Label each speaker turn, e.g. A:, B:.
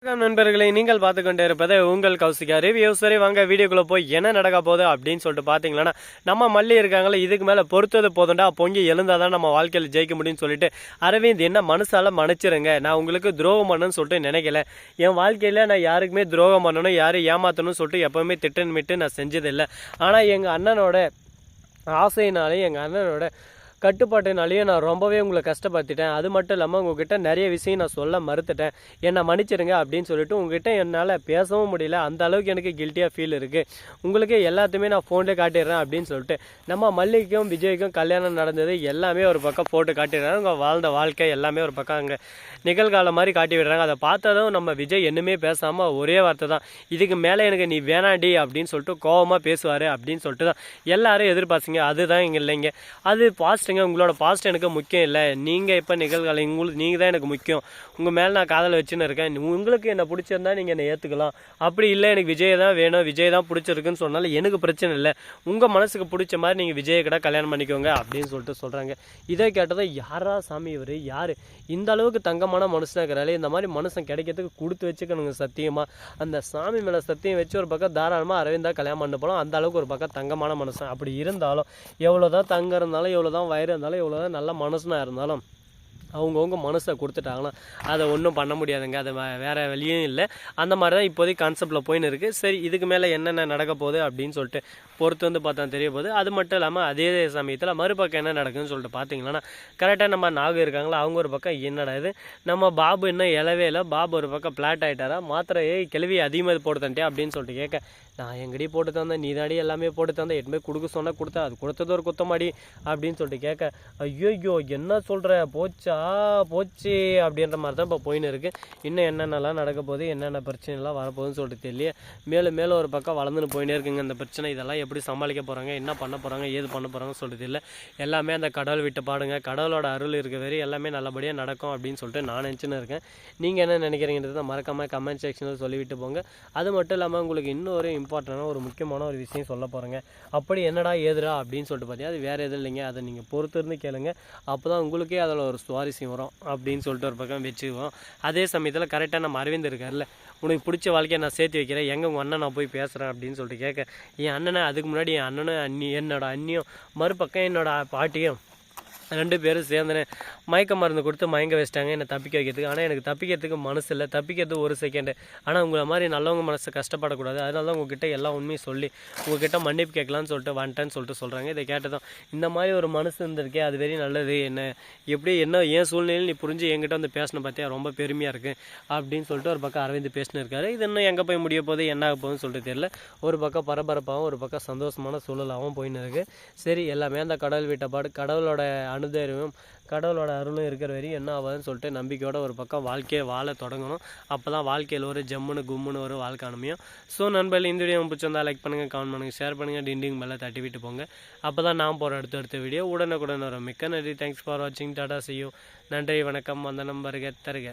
A: வணக்கம் நண்பர்களை, நீங்கள் பார்த்து கொண்டே இருப்பது உங்கள் கௌசிகா ரிவ்யூ. சரி வாங்க வீடியோக்குள்ளே போய் என்ன நடக்க போகுது அப்படின்னு சொல்லிட்டு பார்த்தீங்கன்னா, நம்ம மல்லி இருக்காங்களே, இதுக்கு மேலே பொறுத்தது போதுண்டா, பொங்கி எழுந்தாதான் நம்ம வாழ்க்கையில் ஜெயிக்க முடியும்னு சொல்லிட்டு அரவிந்த் என்ன மனசால மன்னிச்சிருங்க, நான் உங்களுக்கு துரோகம் பண்ணணும்னு சொல்லிட்டு நினைக்கல. என் வாழ்க்கையில் நான் யாருக்குமே துரோகம் பண்ணணும், யாரும் ஏமாற்றணும்னு சொல்லிட்டு எப்போவுமே திட்டமிட்டு நான் செஞ்சதில்லை. ஆனால் எங்கள் அண்ணனோட ஆசையினாலே, எங்கள் அண்ணனோட கட்டுப்பாட்டினாலேயே நான் ரொம்பவே உங்களை கஷ்டப்படுத்திட்டேன். அது மட்டும் இல்லாமல் உங்ககிட்ட நிறைய விஷயம் நான் சொல்ல மறுத்துட்டேன், என்னை மன்னிச்சிருங்க அப்படின்னு சொல்லிட்டு உங்ககிட்ட என்னால் பேசவும் முடியல. அந்த அளவுக்கு எனக்கு கில்ட்டியாக ஃபீல் இருக்குது. உங்களுக்கு எல்லாத்தையுமே நான் ஃபோன்லேயே காட்டிடுறேன் அப்படின்னு சொல்லிட்டு நம்ம மல்லிக்கும் விஜய்க்கும் கல்யாணம் நடந்தது எல்லாமே ஒரு பக்கம் போட்டு காட்டிடுறாங்க. அவங்க வாழ்ந்த வாழ்க்கை எல்லாமே ஒரு பக்கம் அங்கே நிகழ்காலம் மாதிரி காட்டி விடுறாங்க. அதை பார்த்ததும் நம்ம விஜய் என்னமே பேசாமல் ஒரே வார்த்தை தான், இதுக்கு மேலே எனக்கு நீ வேணாண்டி அப்படின்னு சொல்லிட்டு கோபமாக பேசுவார் அப்படின்னு சொல்லிட்டு தான் எல்லாரும் எதிர்பார்த்தீங்க. அதுதான் இங்கே இல்லைங்க, அது பாஸ்ட்டுங்க. உங்களோட பாஸ்ட் எனக்கு முக்கியம் இல்லை. நீங்கள் இப்போ நிகழ்காலம் உங்களுக்கு நீங்கள் தான் எனக்கு முக்கியம். உங்கள் மேலே நான் காதல் வச்சுன்னு இருக்கேன். உங்களுக்கு என்ன பிடிச்சிருந்தா நீங்கள் என்னை ஏற்றுக்கலாம். அப்படி இல்லை எனக்கு விஜய் தான் வேணும், விஜய் தான் பிடிச்சிருக்குன்னு சொன்னாலும் எனக்கு பிரச்சனை இல்லை. உங்கள் மனசுக்கு பிடிச்ச மாதிரி நீங்கள் விஜயை கூட கல்யாணம் பண்ணிக்கோங்க அப்படின்னு சொல்லிட்டு சொல்கிறாங்க. இதை கேட்டதும் யாரா சாமி இவர், யார் இந்த அளவுக்கு தங்கமான மனுஷனாக இருக்கிறாலே, இந்த மாதிரி மனுஷன் கிடைக்கிறதுக்கு கொடுத்து வச்சுக்கணுங்க. சத்தியமாக அந்த சாமி மேலே சத்தியம் வச்சு ஒரு பக்கம் தாராளமாக அரவிந்தா கல்யாணம் பண்ண போகலாம். அந்த அளவுக்கு ஒரு பக்கம் தங்கமான மனுஷன். அப்படி இருந்தாலும் எவ்வளோதான் தங்கம் இருந்தாலும், எவ்வளோதான் வயிறு இருந்தாலும், எவ்வளோதான் நல்ல மனுஷனாக இருந்தாலும், அவங்கவுங்க மனசை கொடுத்துட்டாங்கன்னா அதை ஒன்றும் பண்ண முடியாதுங்க. அது வேறு வழியும் இல்லை. அந்த மாதிரி தான் இப்போதைக்கு கான்செப்டில் போயின்னு இருக்குது. சரி, இதுக்கு மேலே என்னென்ன நடக்க போகுது அப்படின்னு சொல்லிட்டு பொறுத்து வந்து பார்த்தா தெரிய போகுது. அது மட்டும் இல்லாமல் அதே சமயத்தில் மறுபக்கம் என்ன நடக்குதுன்னு சொல்லிட்டு பார்த்தீங்கன்னா, கரெக்டாக நம்ம நாகு இருக்காங்களா, அவங்க ஒரு பக்கம் என்னடா இது நம்ம பாபு இன்னும் எழவே இல்லை, பாபு ஒரு பக்கம் ஃப்ளாட் ஆகிட்டாரா, மாத்திரையே கிளவி அதிகமாக போட்டு தந்தே அப்படின்னு சொல்லிட்டு கேட்க, நான் எங்கடி போட்டு தந்தேன், நீ தாடி எல்லாமே போட்டு தந்தேன், எட்டுமே கொடுக்க சொன்னால் கொடுத்தா, அது கொடுத்தது ஒரு குத்தமாடி அப்படின்னு சொல்லிட்டு கேட்க, ஐயோ என்ன சொல்கிற, போச்சு அப்படின்ற மாதிரி தான் இப்போ போயின்னு இருக்குது. இன்னும் என்னென்னலாம் நடக்க போகுது, என்னென்ன பிரச்சனைலாம் வரப்போகுதுன்னு சொல்லிட்டு தெரியல. மேலும் மேலும் ஒரு பக்கம் வளர்ந்துன்னு போயினே இருக்குங்க இந்த பிரச்சனை. இதெல்லாம் எப்படி சமாளிக்க போகிறாங்க, என்ன பண்ண போகிறாங்க, ஏது பண்ண போகிறாங்கன்னு சொல்லிட்டு இல்லை. எல்லாமே அந்த கடவுள் விட்டு பாடுங்க, கடவுளோட அருள் இருக்க வரை எல்லாமே நல்லபடியாக நடக்கும் அப்படின்னு சொல்லிட்டு நான் நினச்சின்னு இருக்கேன். நீங்கள் என்ன நினைக்கிறீங்கிறத மறக்காமல் கமெண்ட் செக்ஷனில் சொல்லிவிட்டு போங்க. அது மட்டும் இல்லாமல் உங்களுக்கு இன்னொரு இம்பார்ட்டண்டான ஒரு முக்கியமான ஒரு விஷயம் சொல்ல போகிறேங்க. அப்படி என்னடா ஏதுடா அப்படின்னு சொல்லிட்டு பார்த்தீங்கன்னா, அது வேறு எதுவும் இல்லைங்க, அதை நீங்கள் பொறுத்து இருந்து கேளுங்க. அப்போ தான் உங்களுக்கே அதில் ஒரு சுவாரஸ்யம் வரும் அப்படின்னு சொல்லிட்டு ஒரு பக்கம் வச்சுக்குவோம். அதே சமயத்தில் கரெக்டாக நம்ம அரவிந்த் இருக்கார்ல, உனக்கு பிடிச்ச வாழ்க்கையை நான் சேர்த்து வைக்கிறேன், எங்கே உங்கள் அண்ணன் நான் போய் பேசுகிறேன் அப்படின்னு சொல்லிட்டு கேட்க, என் அண்ணனை அதுக்கு முன்னாடி என் அண்ணனும் என்னோட அண்ணியும் மறுபக்கம் என்னோட பாட்டியும் 2 பேரும் சேர்ந்துன்னு மயக்க மருந்து கொடுத்து மயங்க வச்சிட்டாங்க என்னை தப்பிக்க வைக்கிறதுக்கு. ஆனால் எனக்கு தப்பிக்கிறதுக்கு மனசு இல்லை, தப்பிக்கிறது ஒரு செகண்டு. ஆனால் உங்களை மாதிரி நல்லவங்க மனசை கஷ்டப்படக்கூடாது, அதனால தான் உங்ககிட்ட எல்லா உண்மையும் சொல்லி உங்ககிட்ட மன்னிப்பு கேட்கலான்னு சொல்லிட்டு வந்துட்டேன்னு சொல்லிட்டு சொல்கிறாங்க. இதை கேட்டதும் இந்த மாதிரி ஒரு மனசு இருந்திருக்கே, அது வெரி நல்லது, எப்படி என்ன ஏன் சூழ்நிலையில் நீ புரிஞ்சு என்கிட்ட வந்து பேசின பார்த்தியா, ரொம்ப பெருமையாக இருக்குது அப்படின்னு சொல்லிட்டு ஒரு பக்கம் அரவிந்த் பேசினு இருக்காரு. இது இன்னும் எங்கே போய் முடிய போகுது, என்ன ஆக போகுதுன்னு சொல்லிட்டு தெரியல. ஒரு பக்கம் பரபரப்பாகவும் ஒரு பக்கம் சந்தோஷமான சூழலாகவும் போயின்னு இருக்குது. சரி, எல்லாமே அந்த கடவுள் விட்டப்பாடு, கடவுளோட அனுதர்வும் கடவுளோட அருளும் இருக்கிற வரையும் என்ன ஆகாதுன்னு சொல்லிட்டு நம்பிக்கையோட ஒரு பக்கம் வாழ்க்கையை வாழ தொடங்கணும். அப்போ தான் வாழ்க்கையில் ஒரு ஜம்முன்னு கும்முன்னு ஒரு வாழ்க்கை அனுமையும். ஸோ நண்பர்கள், இந்த வீடியோ பிடிச்சிருந்தா லைக் பண்ணுங்கள், கமெண்ட் பண்ணுங்கள், ஷேர் பண்ணுங்கள், டிண்டிங் மேலே தட்டி விட்டு போங்க. அப்போ தான் நான் போகிற அடுத்த வீடியோ உடனுக்குடன் வரும். மிக்க நன்றி. தேங்க்ஸ் ஃபார் வாட்சிங். Tata, see you. நன்றி, வணக்கம், வந்தனம், வருக தருக.